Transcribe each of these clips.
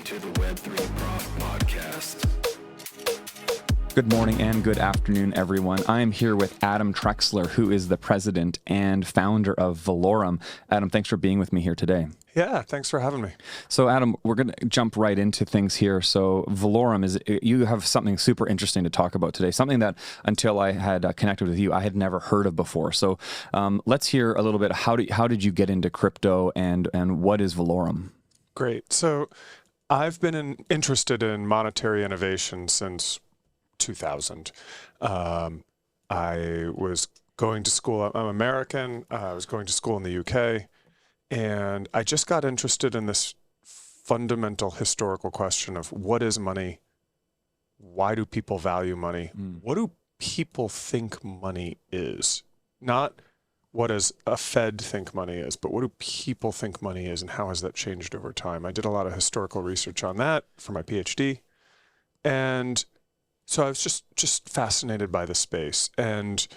to the Web3 Prof Podcast. Good morning and good afternoon, everyone. I am here with Adam Trexler, who is the president and founder of Valaurum. Adam, thanks for being with me here today. Yeah, thanks for having me. So, Adam, we're going to jump right into things here. So, Valaurum you have something super interesting to talk about today, something that until I had connected with you, I had never heard of before. So, let's hear a little bit. How did you get into crypto, and what is Valaurum? Great. So, I've been interested in monetary innovation since 2000. I was going to school. I'm American. I was going to school in the UK. And I just got interested in this fundamental historical question of what is money? Why do people value money? What do people think money is? Not what does a Fed think money is, but what do people think money is, and how has that changed over time? I did a lot of historical research on that for my PhD. And so I was just fascinated by the space. And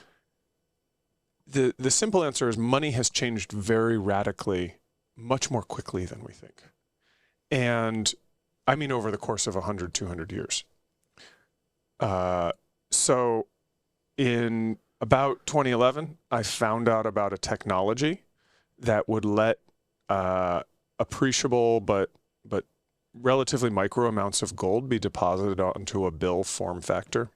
the simple answer is money has changed very radically, much more quickly than we think. And I mean over the course of 100, 200 years. So in about 2011, I found out about a technology that would let appreciable but relatively micro amounts of gold be deposited onto a bill form factor.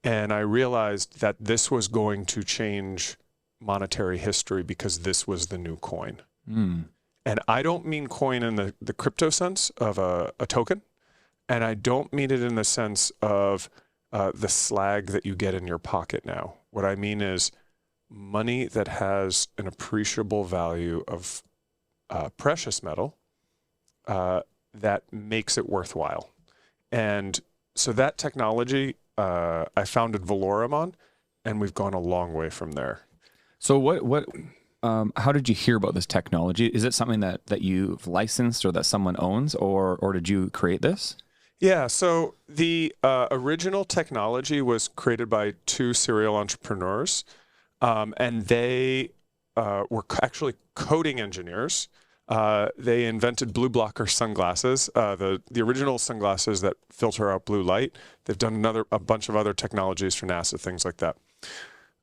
And I realized that this was going to change monetary history because this was the new coin. And I don't mean coin in the crypto sense of a token. And I don't mean it in the sense of the slag that you get in your pocket now. What I mean is money that has an appreciable value of precious metal that makes it worthwhile. And so that technology I founded Valaurum on, and we've gone a long way from there. So how did you hear about this technology? Is it something that you've licensed or that someone owns, or did you create this? Yeah, so the original technology was created by two serial entrepreneurs, and they were actually coding engineers. They invented blue blocker sunglasses, the original sunglasses that filter out blue light. They've done a bunch of other technologies for NASA, things like that.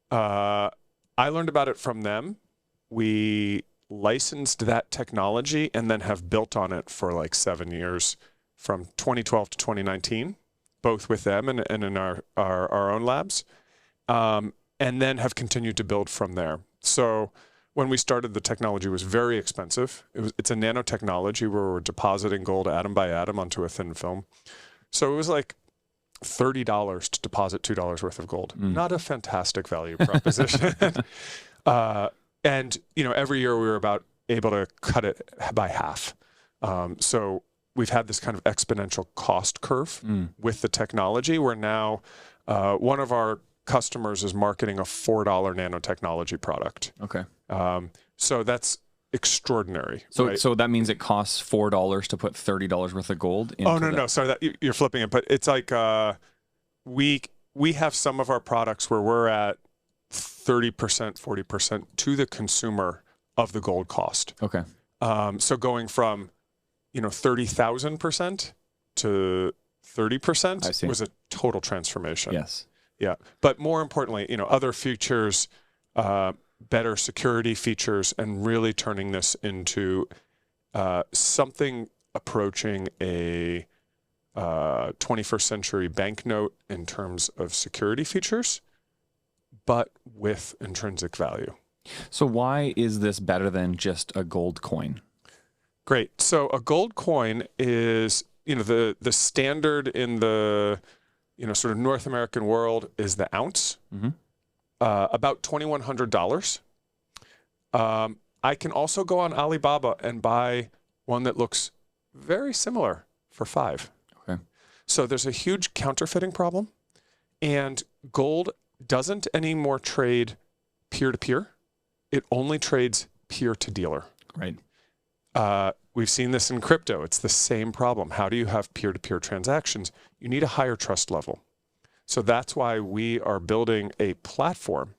I learned about it from them. We licensed that technology and then have built on it for like 7 years, from 2012 to 2019, both with them and in our own labs, and then have continued to build from there. So when we started, the technology was very expensive. It's a nanotechnology where we're depositing gold atom by atom onto a thin film. So it was like $30 to deposit $2 worth of gold. Not a fantastic value proposition. And every year we were able to cut it by half. So we've had this kind of exponential cost curve with the technology. Where now one of our customers is marketing a $4 nanotechnology product. Okay. So that's extraordinary. So right? so that means it costs $4 to put $30 worth of gold into no. Sorry, you're flipping it. But it's like we have some of our products where we're at 30%, 40% to the consumer of the gold cost. Okay. So going from 30,000% to 30% was a total transformation. Yes. Yeah. But more importantly, other features, better security features, and really turning this into something approaching a 21st century banknote in terms of security features, but with intrinsic value. So why is this better than just a gold coin? Great. So a gold coin is, the standard in the sort of North American world is the ounce, about $2,100. I can also go on Alibaba and buy one that looks very similar for $5. Okay. So there's a huge counterfeiting problem, and gold doesn't anymore trade peer-to-peer. It only trades peer-to-dealer. Right. We've seen this in crypto. It's the same problem. How do you have peer-to-peer transactions? You need a higher trust level. So that's why we are building a platform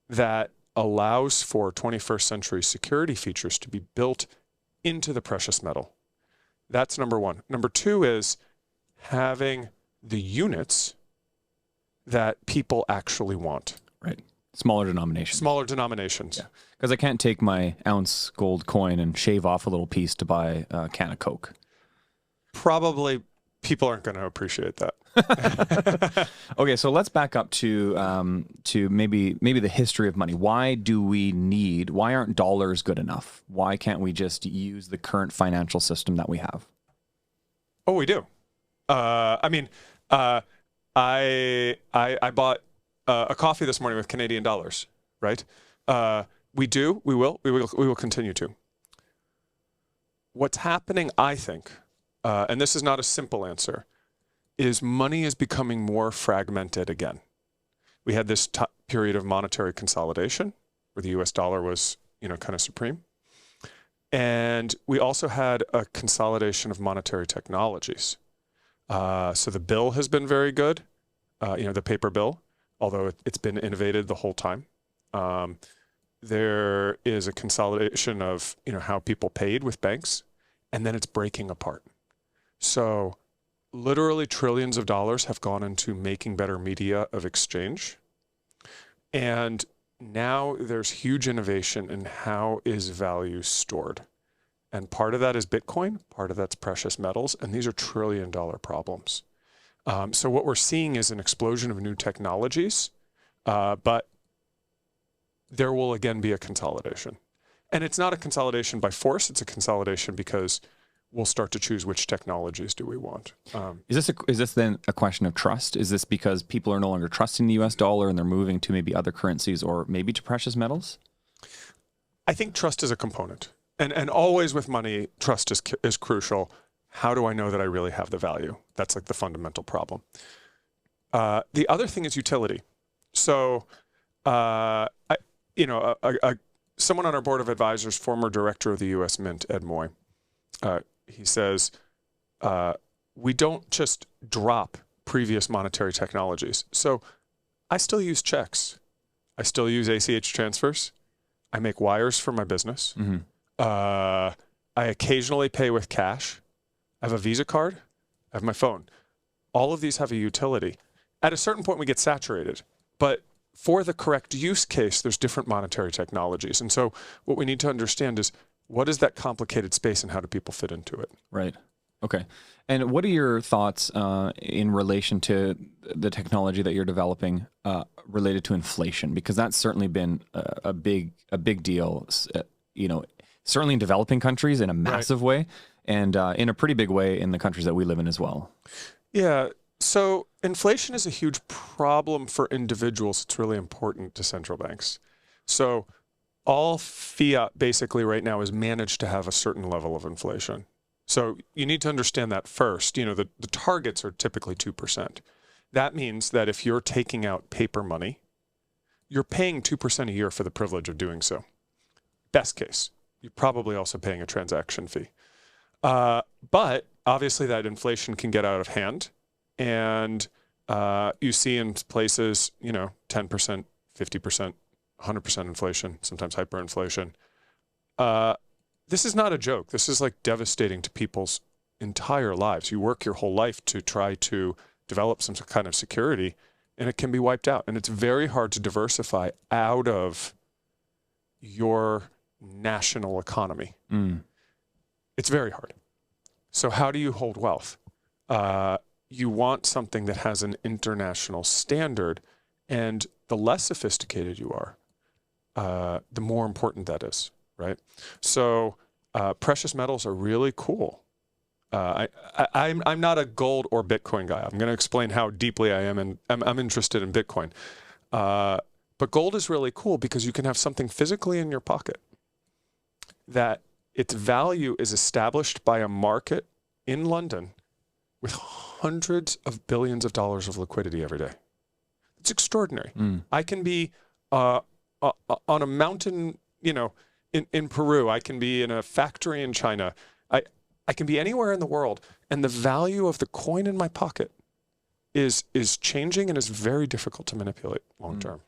that allows for 21st century security features to be built into the precious metal. That's number one. Number two is having the units that people actually want. Right. Smaller denominations. Smaller denominations. Yeah. Because I can't take my ounce gold coin and shave off a little piece to buy a can of Coke. Probably people aren't going to appreciate that. Okay, so let's back up to maybe the history of money. Why aren't dollars good enough? Why can't we just use the current financial system that we have? Oh, we do. I bought a coffee this morning with Canadian dollars, right? We do. We will continue to. What's happening, I think, and this is not a simple answer, is money is becoming more fragmented again. We had this period of monetary consolidation where the US dollar was, kind of supreme. And we also had a consolidation of monetary technologies. So the bill has been very good, the paper bill, although it's been innovated the whole time. There is a consolidation of, how people paid with banks, and then it's breaking apart. So literally trillions of dollars have gone into making better media of exchange. And now there's huge innovation in how is value stored. And part of that is Bitcoin, part of that's precious metals, and these are trillion-dollar problems. So what we're seeing is an explosion of new technologies, but there will again be a consolidation. And it's not a consolidation by force, it's a consolidation because we'll start to choose which technologies do we want. Is this then a question of trust? Is this because people are no longer trusting the US dollar and they're moving to maybe other currencies or maybe to precious metals? I think trust is a component. And always with money, trust is crucial. How do I know that I really have the value? That's like the fundamental problem. The other thing is utility. So, someone on our board of advisors, former director of the U.S. Mint, Ed Moy, he says, we don't just drop previous monetary technologies. So I still use checks. I still use ACH transfers. I make wires for my business. Mm-hmm. I occasionally pay with cash. I have a Visa card. I have my phone. All of these have a utility. At a certain point, we get saturated. But for the correct use case, there's different monetary technologies. And so what we need to understand is what is that complicated space and how do people fit into it? Right. Okay. And what are your thoughts in relation to the technology that you're developing related to inflation? Because that's certainly been a big deal, certainly in developing countries in a massive way, and in a pretty big way in the countries that we live in as well. Yeah. So inflation is a huge problem for individuals. It's really important to central banks. So all fiat basically right now is managed to have a certain level of inflation. So you need to understand that first. The targets are typically 2%. That means that if you're taking out paper money, you're paying 2% a year for the privilege of doing so. Best case. You're probably also paying a transaction fee. But obviously that inflation can get out of hand. And you see in places, 10%, 50%, 100% inflation, sometimes hyperinflation. This is not a joke. This is like devastating to people's entire lives. You work your whole life to try to develop some kind of security, and it can be wiped out. And it's very hard to diversify out of your national economy. Mm. It's very hard. So how do you hold wealth? You want something that has an international standard, and the less sophisticated you are, the more important that is, right? So precious metals are really cool. I'm not a gold or Bitcoin guy. I'm going to explain how deeply I am, and I'm interested in Bitcoin. But gold is really cool because you can have something physically in your pocket that its value is established by a market in London with hundreds of billions of dollars of liquidity every day. It's extraordinary. Mm. I can be on a mountain, in Peru. I can be in a factory in China. I can be anywhere in the world, and the value of the coin in my pocket is changing and is very difficult to manipulate long term.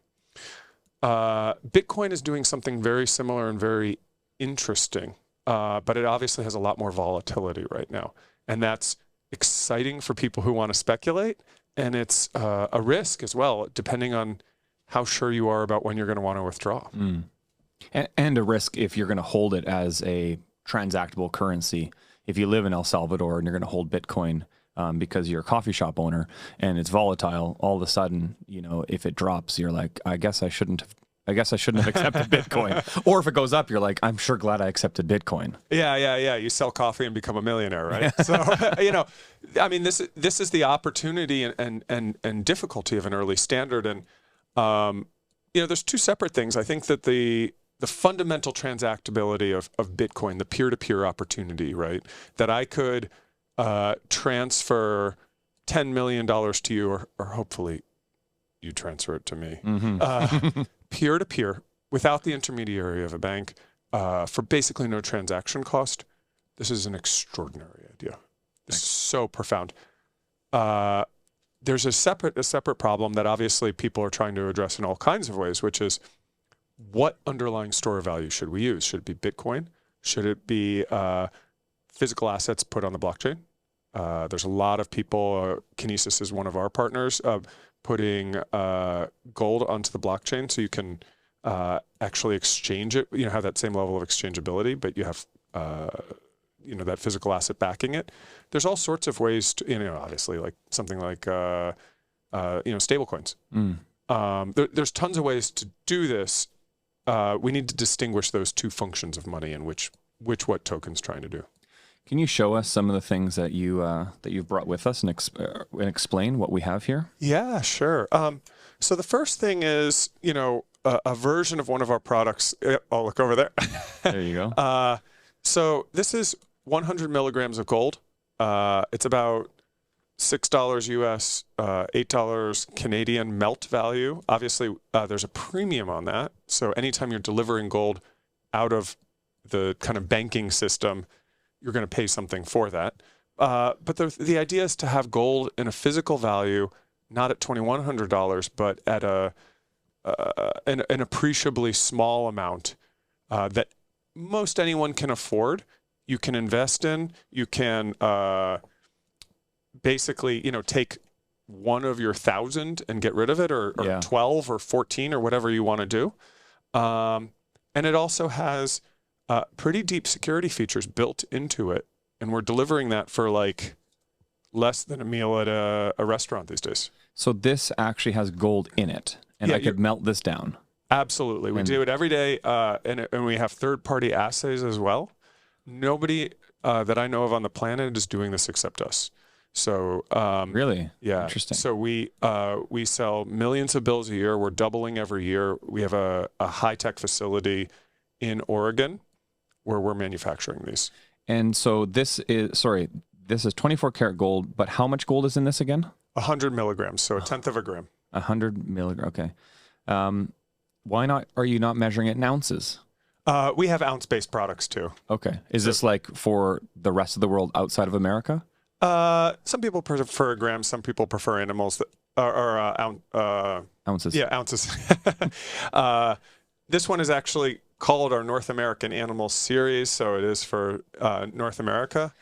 Bitcoin is doing something very similar and very interesting. but it obviously has a lot more volatility right now. And that's exciting for people who want to speculate. And it's a risk as well, depending on how sure you are about when you're going to want to withdraw. And a risk if you're going to hold it as a transactable currency. If you live in El Salvador and you're going to hold Bitcoin because you're a coffee shop owner and it's volatile, all of a sudden, if it drops, you're like, I guess I shouldn't have accepted Bitcoin. Or if it goes up, you're like, I'm sure glad I accepted Bitcoin. Yeah. You sell coffee and become a millionaire, right? So, I mean, this is the opportunity and difficulty of an early standard. And, there's two separate things. I think that the fundamental transactability of Bitcoin, the peer-to-peer opportunity, right? That I could transfer $10 million to you, or hopefully you transfer it to me. Peer-to-peer, without the intermediary of a bank, for basically no transaction cost. This is an extraordinary idea. It's so profound. There's a separate problem that obviously people are trying to address in all kinds of ways, which is what underlying store of value should we use? Should it be Bitcoin? Should it be physical assets put on the blockchain? There's a lot of people, Kinesis is one of our partners, putting gold onto the blockchain so you can actually exchange it, have that same level of exchangeability, but you have that physical asset backing it. There's all sorts of ways to, obviously like something like, stable coins. There's tons of ways to do this. We need to distinguish those two functions of money and what token's trying to do. Can you show us some of the things that you've brought with us and explain what we have here? Yeah, sure. So the first thing is, a version of one of our products. Oh, look over there. There you go. So this is 100 milligrams of gold. It's about $6 US, $8 Canadian melt value. Obviously, there's a premium on that. So anytime you're delivering gold out of the kind of banking system, you're going to pay something for that. But the idea is to have gold in a physical value, not at $2,100, but at an appreciably small amount that most anyone can afford. You can invest in. You can basically, take one of your 1,000 and get rid of it, or 12 or 14 or whatever you want to do. And it also has pretty deep security features built into it. And we're delivering that for like less than a meal at a restaurant these days. So this actually has gold in it, and I could melt this down. Absolutely. We do it every day, and we have third-party assays as well. Nobody that I know of on the planet is doing this except us. So really? Yeah. Interesting. So we sell millions of bills a year. We're doubling every year. We have a high-tech facility in Oregon where we're manufacturing these. And so this is 24 karat gold, but how much gold is in this again? 100 milligrams, so a tenth of a gram. 100 milligrams, okay. Why are you not measuring it in ounces? We have ounce-based products too. Okay. Is this like for the rest of the world outside of America? Some people prefer grams. Some people prefer animals that are ounces. Yeah, ounces. This one is actually called our North American Animal Series, so it is for North America.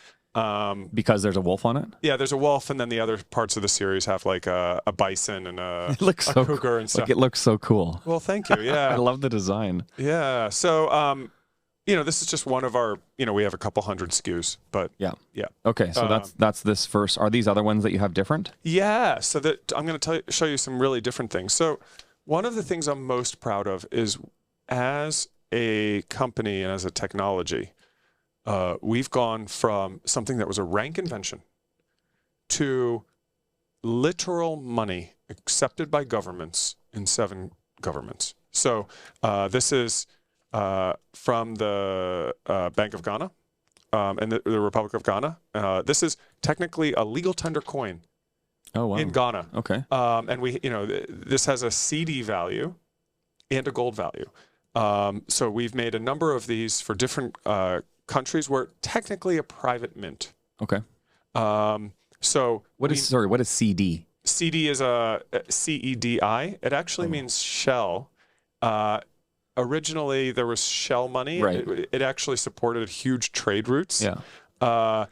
Because there's a wolf on it? Yeah, there's a wolf, and then the other parts of the series have like a bison and a cougar and stuff. Like, it looks so cool. Well, thank you. Yeah. I love the design. Yeah. So, this is just one of our, we have a couple hundred SKUs, but yeah. Okay, so that's this first. Are these other ones that you have different? Yeah. So that I'm going to show you some really different things. So one of the things I'm most proud of is, as a company and as a technology, we've gone from something that was a rank invention to literal money accepted by governments in 7 governments. So this is from the Bank of Ghana and the Republic of Ghana. This is technically a legal tender coin in Ghana. Okay. And this has a CD value and a gold value. So we've made a number of these for different countries. We're technically a private mint. Okay. So what is CD? CD is a CEDI. It actually means shell. originally there was shell money. Right. It actually supported huge trade routes. Yeah.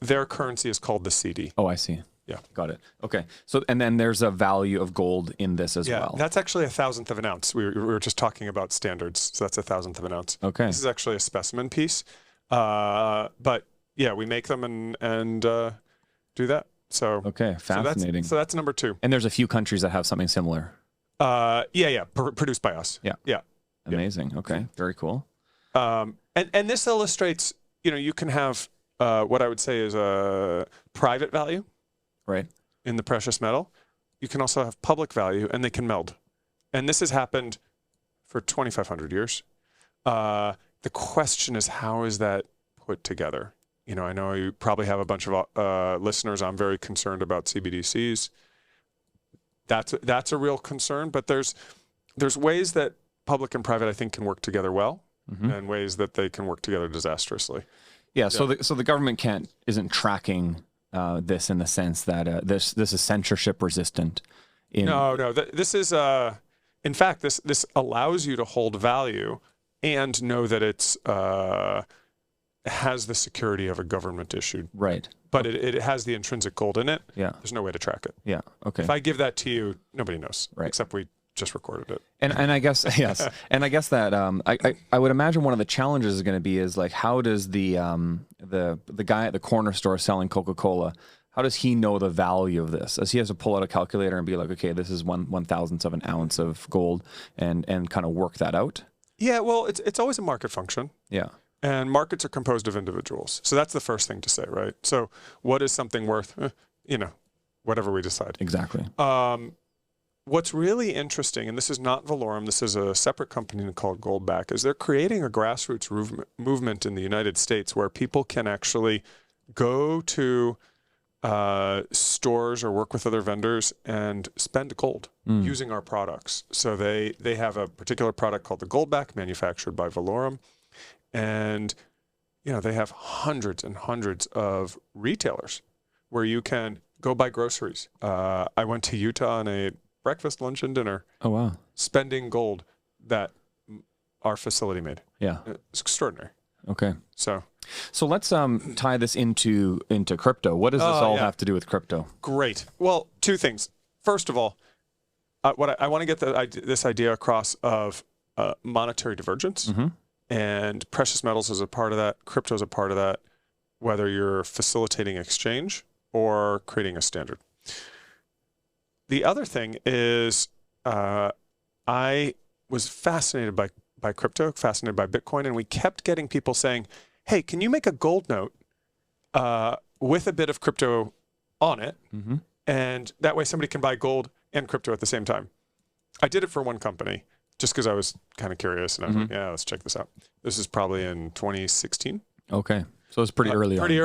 Their currency is called the CD. Oh, I see. Yeah. Got it. Okay. So, and then there's a value of gold in this as well. That's actually 1,000th of an ounce. We were just talking about standards, so that's 1,000th of an ounce. Okay. This is actually a specimen piece, but yeah, we make them and do that. So okay, fascinating. So that's number 2. And there's a few countries that have something similar. Produced by us. Yeah. Amazing. Okay, very cool. And this illustrates, you can have what I would say is a private value. Right. In the precious metal. You can also have public value, and they can meld. And this has happened for 2,500 years. The question is, how is that put together? I know you probably have a bunch of listeners. I'm very concerned about CBDCs. That's a real concern, but there's ways that public and private, I think, can work together well, and ways that they can work together disastrously. Yeah. So the government isn't tracking this in the sense that this is censorship resistant. No. This is in fact this allows you to hold value and know that it's has the security of a government issued. Right. But it has the intrinsic gold in it. Yeah. There's no way to track it. Yeah. Okay. If I give that to you, nobody knows. Right. Except we just recorded it. And I guess yes. And I guess that I would imagine one of the challenges is going to be is like, how does the guy at the corner store selling Coca-Cola, how does he know the value of this? As he has to pull out a calculator and be like, okay, this is 1/1000th of an ounce of gold, and kind of work that out. Yeah. Well, it's always a market function. Yeah. And markets are composed of individuals. So that's the first thing to say, right? So what is something worth? Whatever we decide. Exactly. What's really interesting, and this is not Valaurum, this is a separate company called Goldback, is they're creating a grassroots movement in the United States where people can actually go to stores or work with other vendors and spend gold using our products. So they have a particular product called the Goldback, manufactured by Valaurum. And, they have hundreds and hundreds of retailers where you can go buy groceries. I went to Utah on a breakfast, lunch, and dinner. Oh, wow. Spending gold that our facility made. Yeah. It's extraordinary. Okay. So let's tie this into crypto. What does this all have to do with crypto? Great. Well, 2 things. First of all, what I want to get this idea across of monetary divergence. And precious metals is a part of that. Crypto is a part of that, whether you're facilitating exchange or creating a standard. The other thing is I was fascinated by crypto, fascinated by Bitcoin, and we kept getting people saying, hey, can you make a gold note with a bit of crypto on it? And that way somebody can buy gold and crypto at the same time. I did it for one company. Just because I was kind of curious, and I was like, yeah, let's check this out. This is probably in 2016. Okay. So it's pretty early on. Pretty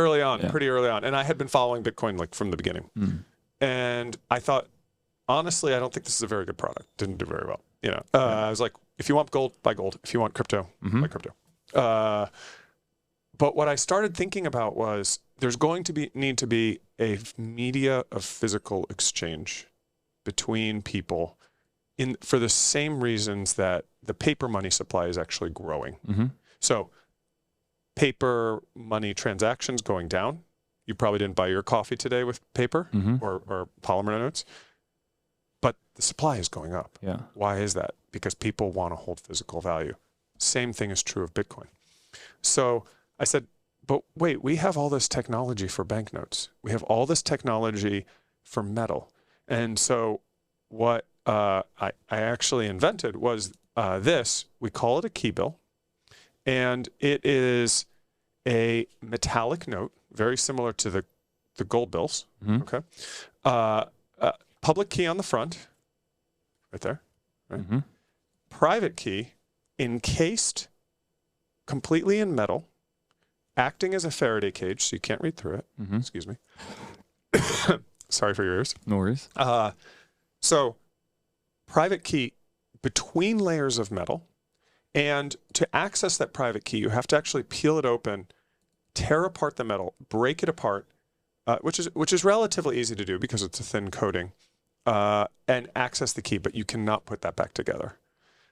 early on. And I had been following Bitcoin from the beginning. And I thought, honestly, I don't think this is a very good product. Didn't do very well. I was like, if you want gold, buy gold. If you want crypto, buy crypto. But what I started thinking about was there's going to need to be a media of physical exchange between people for the same reasons that the paper money supply is actually growing. So paper money transactions going down. You probably didn't buy your coffee today with paper or polymer notes, but the supply is going up. Yeah. Why is that? Because people want to hold physical value. Same thing is true of Bitcoin. So I said, but wait, we have all this technology for banknotes. We have all this technology for metal. And so what I actually invented was this. We call it a Keybill, and it is a metallic note, very similar to the gold bills. Okay, public key on the front, right there. Right? Private key, encased completely in metal, acting as a Faraday cage, so you can't read through it. Excuse me. Sorry for your ears. No worries. So private key between layers of metal, and to access that private key, you have to actually peel it open, tear apart the metal, break it apart, which is relatively easy to do because it's a thin coating, and access the key, but you cannot put that back together.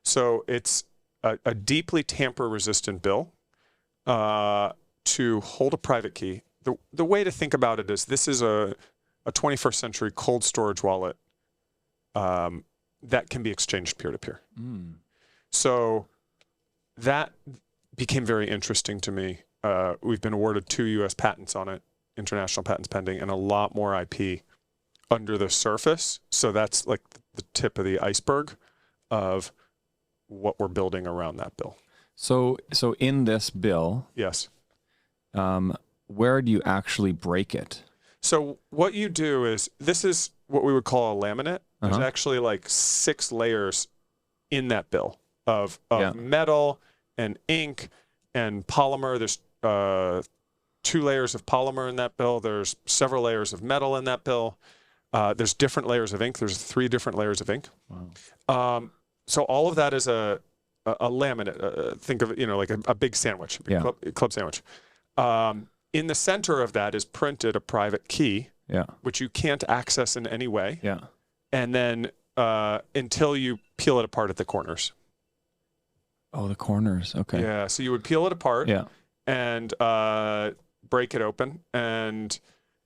So it's a deeply tamper-resistant bill to hold a private key. The way to think about it is this is a 21st century cold storage wallet that can be exchanged peer-to-peer. So that became very interesting to me. We've been awarded 2 U.S. patents on it, international patents pending, and a lot more IP under the surface. So that's like the tip of the iceberg of what we're building around that bill. So in this bill, Yes. Where do you actually break it? So what you do is, this is what we would call a laminate. There's actually like 6 layers in that bill of metal and ink and polymer. There's 2 layers of polymer in that bill. There's several layers of metal in that bill. There's different layers of ink. There's 3 different layers of ink. Wow. So all of that is a laminate. Think of it, like a big sandwich, club sandwich. In the center of that is printed a private key, which you can't access in any way. And then until you peel it apart at the corners. Oh, the corners. Okay. Yeah. So you would peel it apart and break it open, and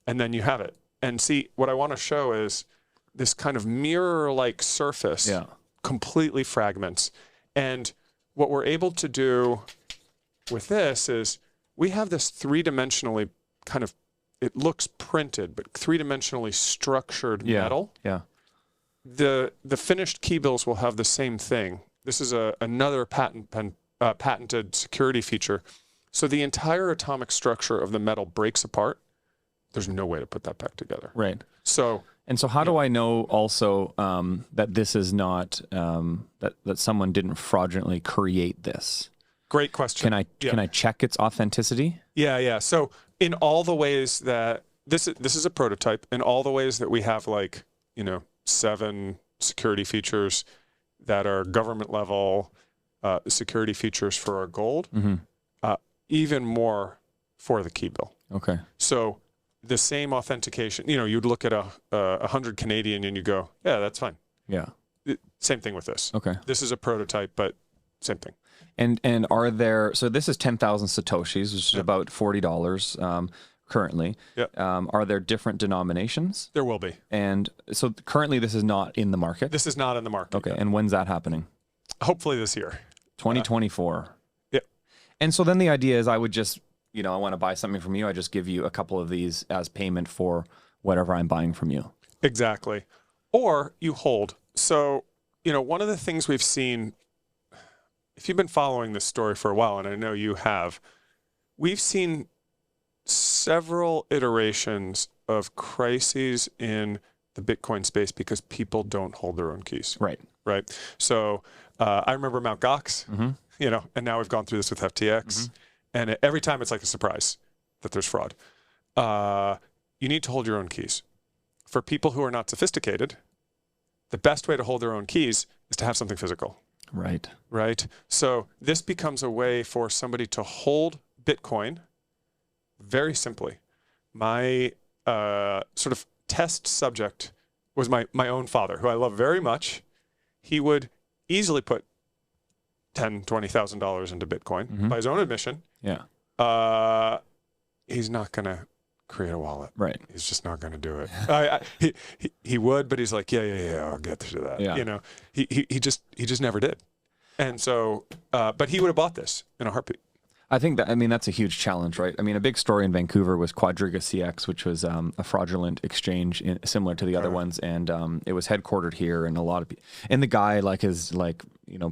then you have it. And see, what I want to show is this kind of mirror-like surface completely fragments. And what we're able to do with this is we have this 3-dimensionally kind of, it looks printed, but 3-dimensionally structured metal. The finished keybills will have the same thing. This is another patented security feature. So the entire atomic structure of the metal breaks apart. There's no way to put that back together. Right. So how do I know also that this is not that someone didn't fraudulently create this? Great question. Can I check its authenticity? Yeah. So in all the ways that this is a prototype, in all the ways that we have 7 security features that are government level security features for our gold, even more for the Keybill. Okay. So the same authentication, you'd look at 100 Canadian and you go, yeah, that's fine. Yeah. Same thing with this. Okay. This is a prototype, but same thing. And are there, so this is 10,000 Satoshis, which is about $40 currently. Are there different denominations? There will be. And so currently this is not in the market? This is not in the market. Okay. Yet. And when's that happening? Hopefully this year. 2024. Yeah. And so then the idea is I would just, I want to buy something from you. I just give you a couple of these as payment for whatever I'm buying from you. Exactly. Or you hold. So, one of the things we've seen, if you've been following this story for a while, and I know you have, we've seen several iterations of crises in the Bitcoin space because people don't hold their own keys. Right. So I remember Mt. Gox, and now we've gone through this with FTX. And every time it's like a surprise that there's fraud. You need to hold your own keys. For people who are not sophisticated, the best way to hold their own keys is to have something physical. Right. So this becomes a way for somebody to hold Bitcoin very simply. My sort of test subject was my own father, who I love very much. He would easily put $10,000, $20,000 into Bitcoin by his own admission. He's not going to create a wallet. Right. He's just not going to do it. He would, but he's like, yeah, I'll get to that. He just never did. And so, but he would have bought this in a heartbeat. I think that's a huge challenge, right? A big story in Vancouver was Quadriga CX, which was a fraudulent exchange similar to the other ones. And it was headquartered here, and and the guy is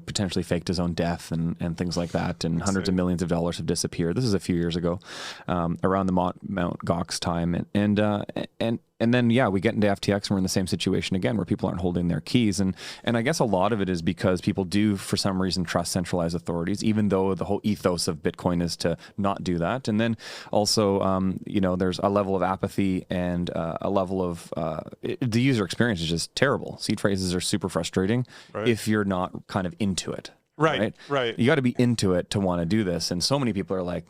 potentially faked his own death and things like that. And hundreds of millions of dollars have disappeared. This is a few years ago, around the Mount Gox time. And then, we get into FTX and we're in the same situation again where people aren't holding their keys. And I guess a lot of it is because people do, for some reason, trust centralized authorities, even though the whole ethos of Bitcoin is to not do that. And then also, there's a level of apathy and a level of the user experience is just terrible. Seed phrases are super frustrating if you're not kind of into it. Right. You got to be into it to want to do this. And so many people are like,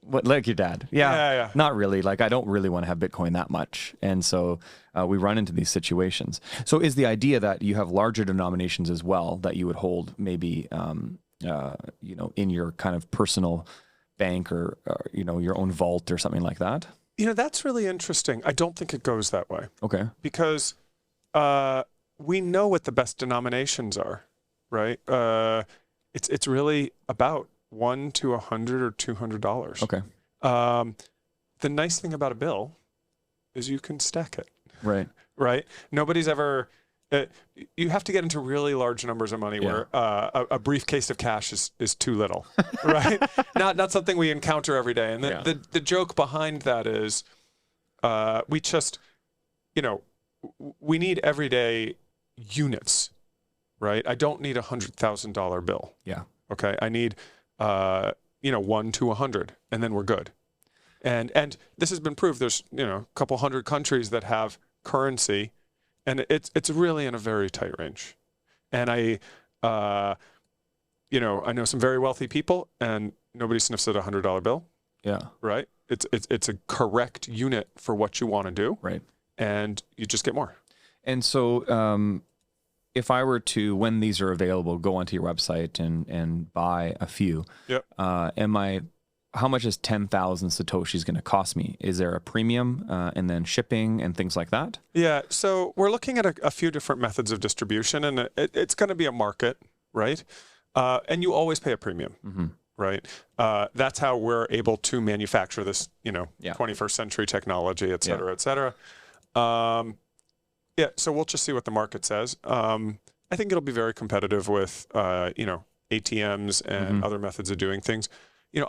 what, like your dad? Yeah. Not really. I don't really want to have Bitcoin that much. And so we run into these situations. So is the idea that you have larger denominations as well that you would hold maybe in your kind of personal bank or your own vault or something like that? That's really interesting. I don't think it goes that way. Okay. Because we know what the best denominations are, right? It's really about $1 to $100 or $200. Okay. The nice thing about a bill is you can stack it. Right. Right. Nobody's ever. You have to get into really large numbers of money where a briefcase of cash is too little, right? Not something we encounter every day. And the joke behind that is we just, we need everyday units, right? I don't need $100,000 bill. Yeah. Okay. I need, 1 to 100, and then we're good. And this has been proved. There's, a couple hundred countries that have currency, and it's really in a very tight range. And I know some very wealthy people, and nobody sniffs at $100 bill. Yeah. Right. It's a correct unit for what you want to do. Right. And you just get more. And so, if I were to, when these are available, go onto your website and buy a few, how much is 10,000 Satoshis going to cost me? Is there a premium and then shipping and things like that? Yeah. So we're looking at a few different methods of distribution, and it's going to be a market, right? And you always pay a premium, right? That's how we're able to manufacture this, 21st century technology, et cetera, et cetera. So we'll just see what the market says. I think it'll be very competitive with, ATMs and other methods of doing things.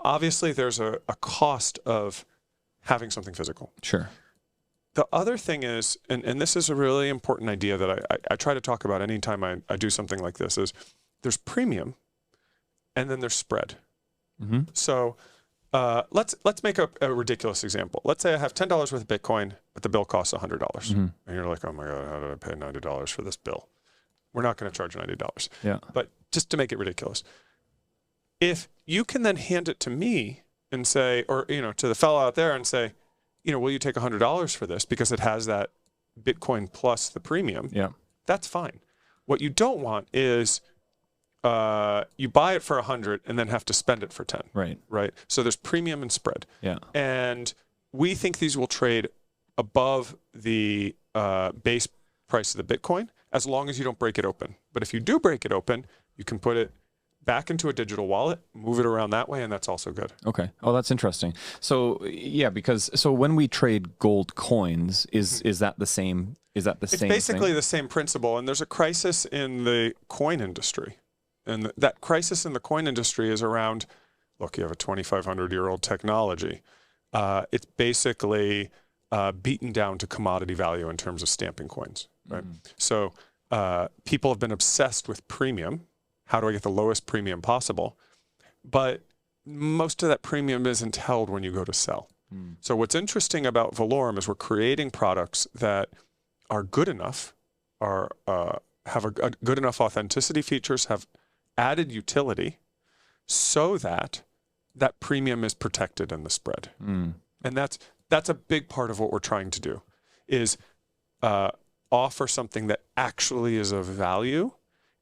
Obviously there's a cost of having something physical. Sure. The other thing is, and this is a really important idea that I try to talk about anytime I do something like this, is there's premium and then there's spread. So let's make a ridiculous example. Let's say I have $10 worth of Bitcoin, but the bill costs $100. And you're like, oh my God, how did I pay $90 for this bill? We're not going to charge $90. Yeah. But just to make it ridiculous, if you can then hand it to me and say, or, to the fellow out there and say, will you take $100 for this because it has that Bitcoin plus the premium? Yeah. That's fine. What you don't want is you buy it for 100 and then have to spend it for 10. Right. Right. So there's premium and spread. Yeah. And we think these will trade above the base price of the Bitcoin as long as you don't break it open. But if you do break it open, you can put it back into a digital wallet, move it around that way, and that's also good. Okay. Oh, that's interesting. So so when we trade gold coins, is that the same? Is that the same? It's basically thing? the same principle, and there's a crisis in the coin industry, and that crisis in the coin industry is around. Look, you have a 2,500-year-old technology. It's basically beaten down to commodity value in terms of stamping coins, right? So people have been obsessed with premium. How do I get the lowest premium possible? But most of that premium isn't held when you go to sell. So what's interesting about Valaurum is we're creating products that are good enough, have a good enough authenticity features, have added utility, so that that premium is protected in the spread. And that's a big part of what we're trying to do, is offer something that actually is of value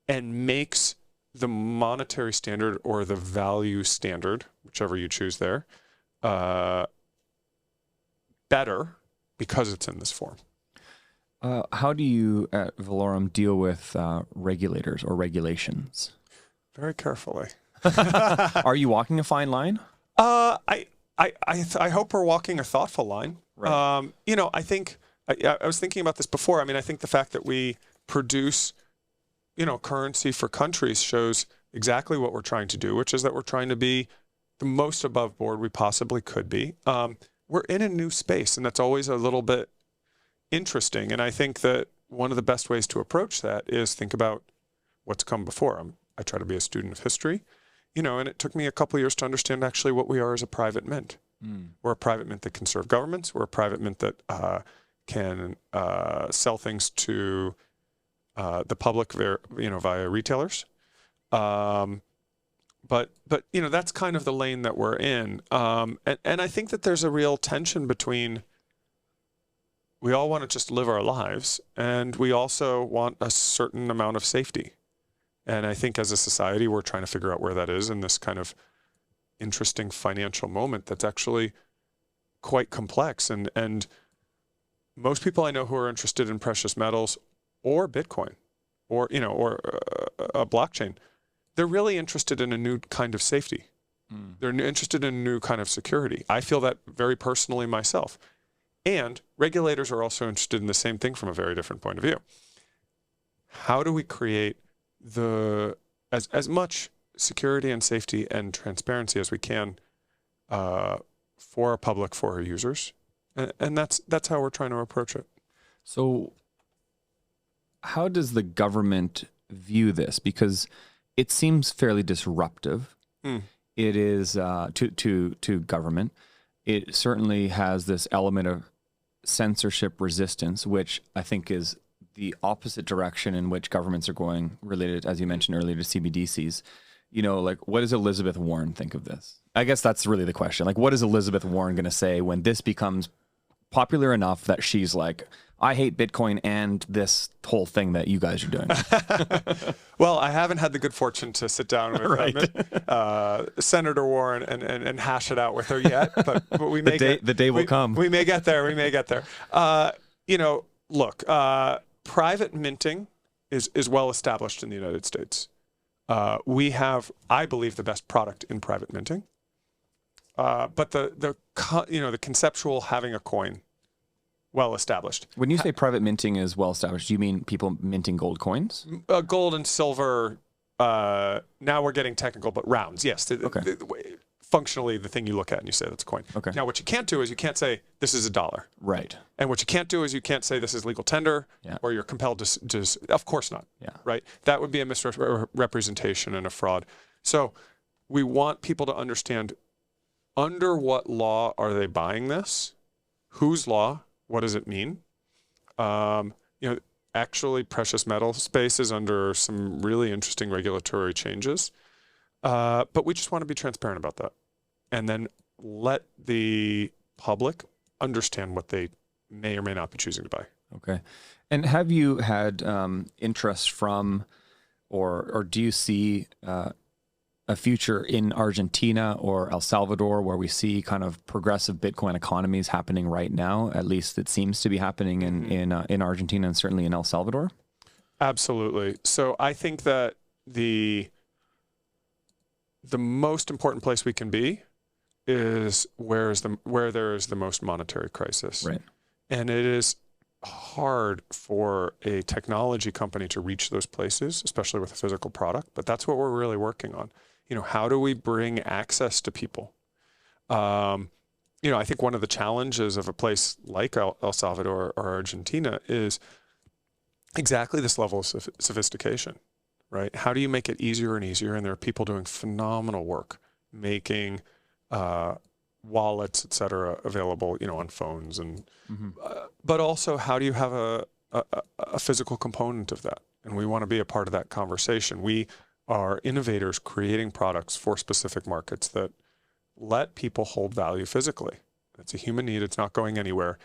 and makes the monetary standard or the value standard, whichever you choose there, better because it's in this form. How do you at Valaurum deal with regulators or regulations? Very carefully. Are you walking a fine line? I hope we're walking a thoughtful line. Right. I think I was thinking about this before. I mean, I think the fact that we produce currency for countries shows exactly what we're trying to do, which is that we're trying to be the most above board we possibly could be. We're in a new space, and that's always a little bit interesting. And I think that one of the best ways to approach that is think about what's come before. I try to be a student of history, and it took me a couple of years to understand actually what we are as a private mint. We're a private mint that can serve governments. We're a private mint that can sell things to the public, via retailers. But that's kind of the lane that we're in. And I think that there's a real tension between, we all want to just live our lives, and we also want a certain amount of safety. And I think as a society, we're trying to figure out where that is in this kind of interesting financial moment that's actually quite complex. And most people I know who are interested in precious metals or Bitcoin or a blockchain, they're really interested in a new kind of safety. They're interested in a new kind of security. I feel that very personally myself. And regulators are also interested in the same thing from a very different point of view. How do we create as much security and safety and transparency as we can for our public, for our users? And that's how we're trying to approach it. So how does the government view this? Because it seems fairly disruptive. It is to government. It certainly has this element of censorship resistance, which I think is the opposite direction in which governments are going, related, as you mentioned earlier, to CBDCs. Like, what does Elizabeth Warren think of this? I guess that's really the question. Like, what is Elizabeth Warren going to say when this becomes popular enough that she's like, I hate Bitcoin and this whole thing that you guys are doing? Well, I haven't had the good fortune to sit down with Senator Warren and hash it out with her yet, but we may the day will come. We may get there. We may get there. Look, private minting is well established in the United States. We have, I believe, the best product in private minting. But the conceptual having a coin, well established. When you say private minting is well established, do you mean people minting gold coins? Gold and silver. Now we're getting technical, but rounds. Yes. Functionally, the thing you look at and you say that's a coin. Okay. Now, what you can't do is you can't say this is $1. Right. And what you can't do is you can't say this is legal tender, or you're compelled to. Of course not. Yeah. Right. That would be a misrepresentation and a fraud. So we want people to understand under what law are they buying this? Whose law? What does it mean? Actually, precious metal space is under some really interesting regulatory changes. But we just want to be transparent about that. And then let the public understand what they may or may not be choosing to buy. Okay. And have you had interest from, or do you see a future in Argentina or El Salvador where we see kind of progressive Bitcoin economies happening right now? At least it seems to be happening in Argentina and certainly in El Salvador. Absolutely. So I think that the most important place we can be is where there is the most monetary crisis. Right. And it is hard for a technology company to reach those places, especially with a physical product, but that's what we're really working on. How do we bring access to people? I think one of the challenges of a place like El Salvador or Argentina is exactly this level of sophistication, right? How do you make it easier and easier? And there are people doing phenomenal work making wallets, et cetera, available, on phones. And but also, how do you have a physical component of that? And we want to be a part of that conversation. We are innovators creating products for specific markets that let people hold value physically. It's a human need. It's not going anywhere.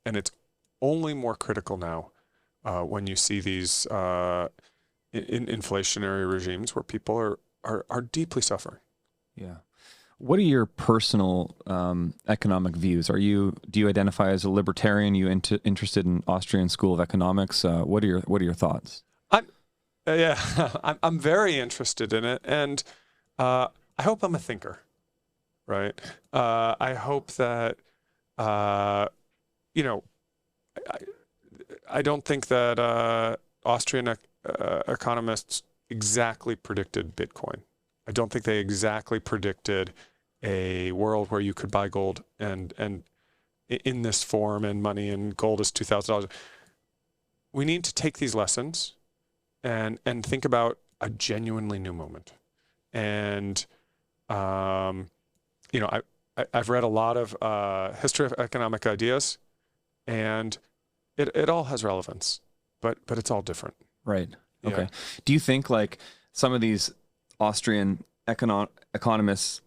And it's only more critical now when you see these in inflationary regimes where people are deeply suffering. Yeah. What are your personal economic views? Do you identify as a libertarian? You interested in Austrian School of Economics? What are your thoughts? I'm very interested in it, and I hope I'm a thinker, right? I hope that I don't think that Austrian economists exactly predicted Bitcoin. I don't think they exactly predicted a world where you could buy gold and in this form and money, and gold is $2,000. We need to take these lessons and think about a genuinely new moment. And I've read a lot of history of economic ideas, and it all has relevance, but it's all different. Right. Yeah. Okay. Do you think like some of these Austrian economists,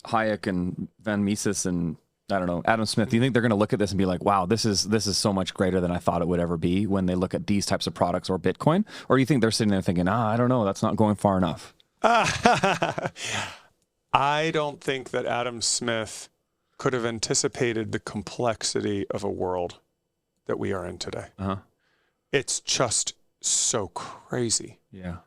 Hayek and Van Mises and I don't know, Adam Smith, do you think they're going to look at this and be like, wow, this is so much greater than I thought it would ever be when they look at these types of products or Bitcoin? Or do you think they're sitting there thinking, I don't know, that's not going far enough? I don't think that Adam Smith could have anticipated the complexity of a world that we are in today. Uh-huh. It's just so crazy. Yeah.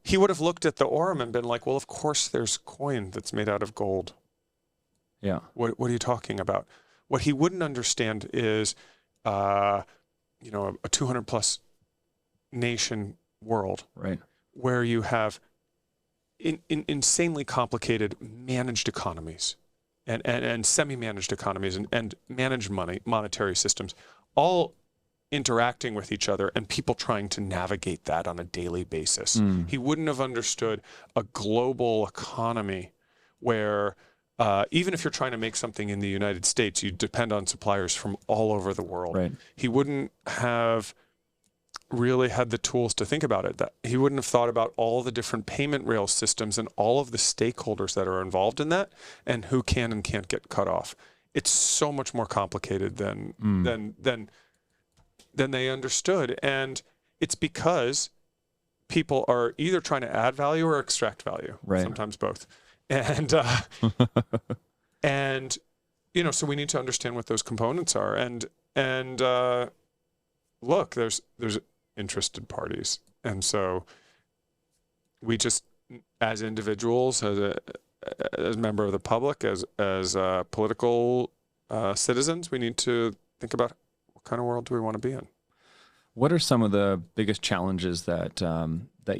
He would have looked at the Aurum and been like, well, of course there's coin that's made out of gold. Yeah. What are you talking about? What he wouldn't understand is, a 200 plus nation world, right, where you have insanely complicated managed economies and semi-managed economies and managed monetary systems, all interacting with each other and people trying to navigate that on a daily basis. He wouldn't have understood a global economy where even if you're trying to make something in the United States, you depend on suppliers from all over the world. Right. He wouldn't have really had the tools to think about it. That he wouldn't have thought about all the different payment rail systems and all of the stakeholders that are involved in that and who can and can't get cut off. It's so much more complicated than they understood. And it's because people are either trying to add value or extract value, right, sometimes both. And, so we need to understand what those components are. And look, there's interested parties. And so we just, as individuals, as a member of the public, as political citizens, we need to think about what kind of world do we want to be in. What are some of the biggest challenges that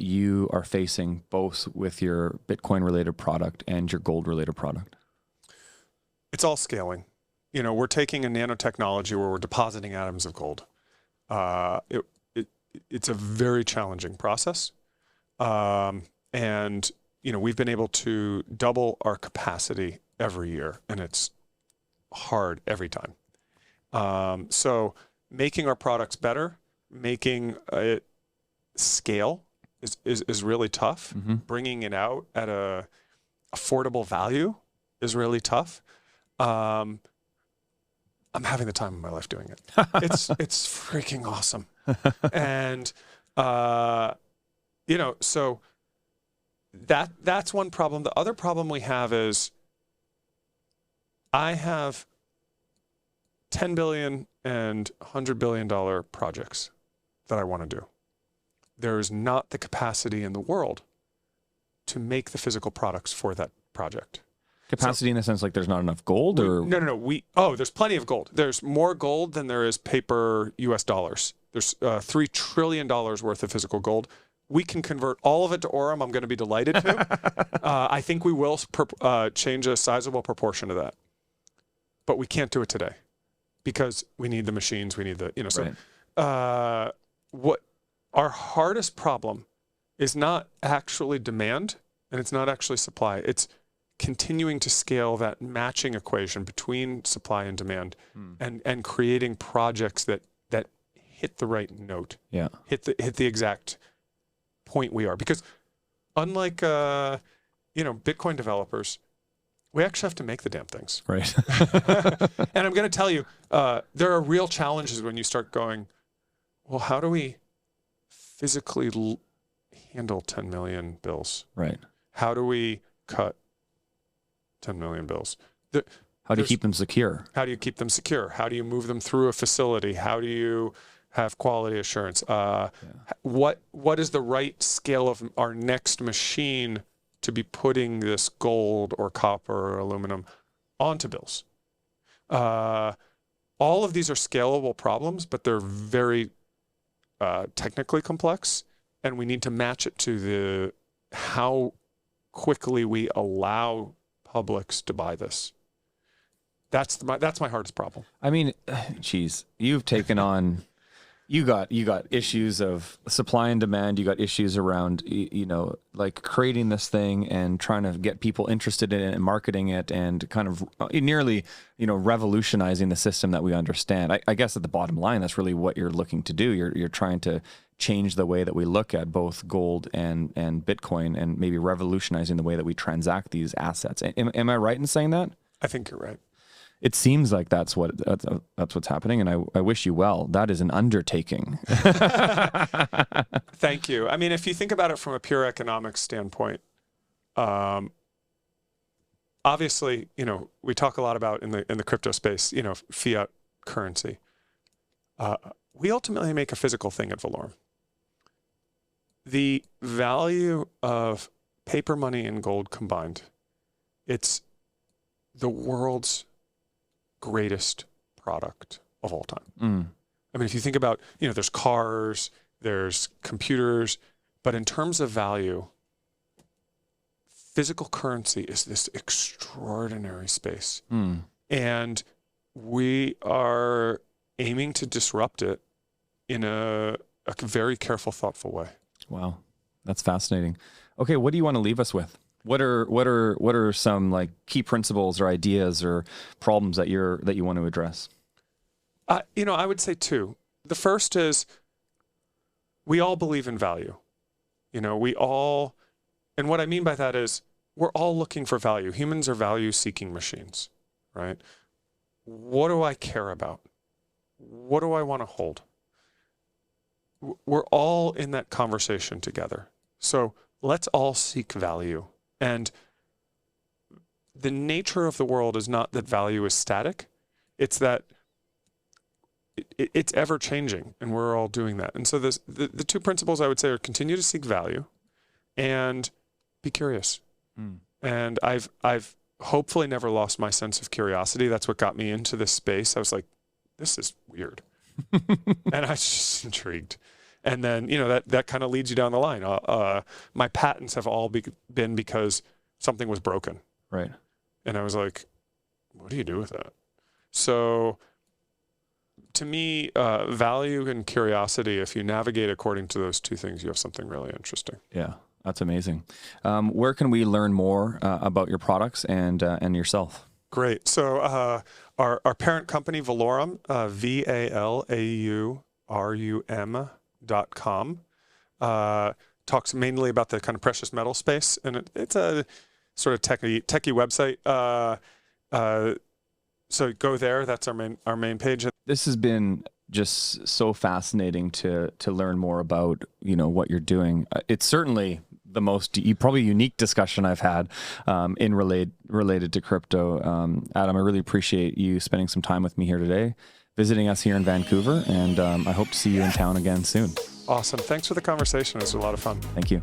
you are facing, both with your Bitcoin-related product and your gold-related product? It's all scaling. We're taking a nanotechnology where we're depositing atoms of gold. It's a very challenging process, and we've been able to double our capacity every year, and it's hard every time. So making our products better, making it scale is really tough. Mm-hmm. Bringing it out at a affordable value is really tough. I'm having the time of my life doing it. It's freaking awesome. And so that's one problem. The other problem we have is I have $10 billion and $100 billion projects that I want to do. There is not the capacity in the world to make the physical products for that project. Capacity in the sense like there's not enough gold, or no. There's plenty of gold. There's more gold than there is paper U.S. dollars. There's $3 trillion worth of physical gold. We can convert all of it to Aurum. I'm going to be delighted to. I think we will change a sizable proportion of that, but we can't do it today because we need the machines. We need the Right. What our hardest problem is not actually demand, and it's not actually supply. It's continuing to scale that matching equation between supply and demand, and creating projects that hit the right note, hit the exact point we are. Because unlike Bitcoin developers, we actually have to make the damn things. Right. And I'm going to tell you, there are real challenges when you start going, well, how do we physically handle 10 million bills? Right. How do we cut 10 million bills? How do you keep them secure? How do you keep them secure? How do you move them through a facility? How do you have quality assurance? What is the right scale of our next machine to be putting this gold or copper or aluminum onto bills? All of these are scalable problems, but they're very technically complex, and we need to match it to how quickly we allow publics to buy this. That's my hardest problem. I mean, geez, you've taken on. You got issues of supply and demand. You got issues around, like creating this thing and trying to get people interested in it and marketing it and kind of nearly, revolutionizing the system that we understand. I guess at the bottom line, that's really what you're looking to do. You're trying to change the way that we look at both gold and Bitcoin, and maybe revolutionizing the way that we transact these assets. Am I right in saying that? I think you're right. It seems like that's what's happening, and I wish you well. That is an undertaking. Thank you. I mean, if you think about it from a pure economics standpoint, obviously, we talk a lot about in the crypto space, fiat currency. We ultimately make a physical thing at Valaurum. The value of paper money and gold combined, it's the world's greatest product of all time. I mean, if you think about, there's cars, there's computers, but in terms of value, physical currency is this extraordinary space. And we are aiming to disrupt it in a very careful, thoughtful way. Wow. That's fascinating. Okay. What do you want to leave us with? What are some like key principles or ideas or problems that you want to address? I would say two. The first is we all believe in value. And what I mean by that is we're all looking for value. Humans are value-seeking machines, right? What do I care about? What do I want to hold? We're all in that conversation together. So let's all seek value. And the nature of the world is not that value is static. It's that it's ever changing, and we're all doing that. And so the two principles I would say are continue to seek value and be curious. And I've hopefully never lost my sense of curiosity. That's what got me into this space. I was like, this is weird. And I was just intrigued. And then, that kind of leads you down the line. My patents have all been because something was broken. Right. And I was like, what do you do with that? So to me, value and curiosity, if you navigate according to those two things, you have something really interesting. Yeah, that's amazing. Where can we learn more about your products and yourself? Great. So our parent company, Valaurum, VALAURUM.com, talks mainly about the kind of precious metal space, and it's a sort of techie website. So go there. That's our main page. This has been just so fascinating to learn more about what you're doing. It's certainly the most probably unique discussion I've had in related to crypto. Adam, I really appreciate you spending some time with me here today, visiting us here in Vancouver, and I hope to see you in town again soon. Awesome. Thanks for the conversation. It was a lot of fun. Thank you.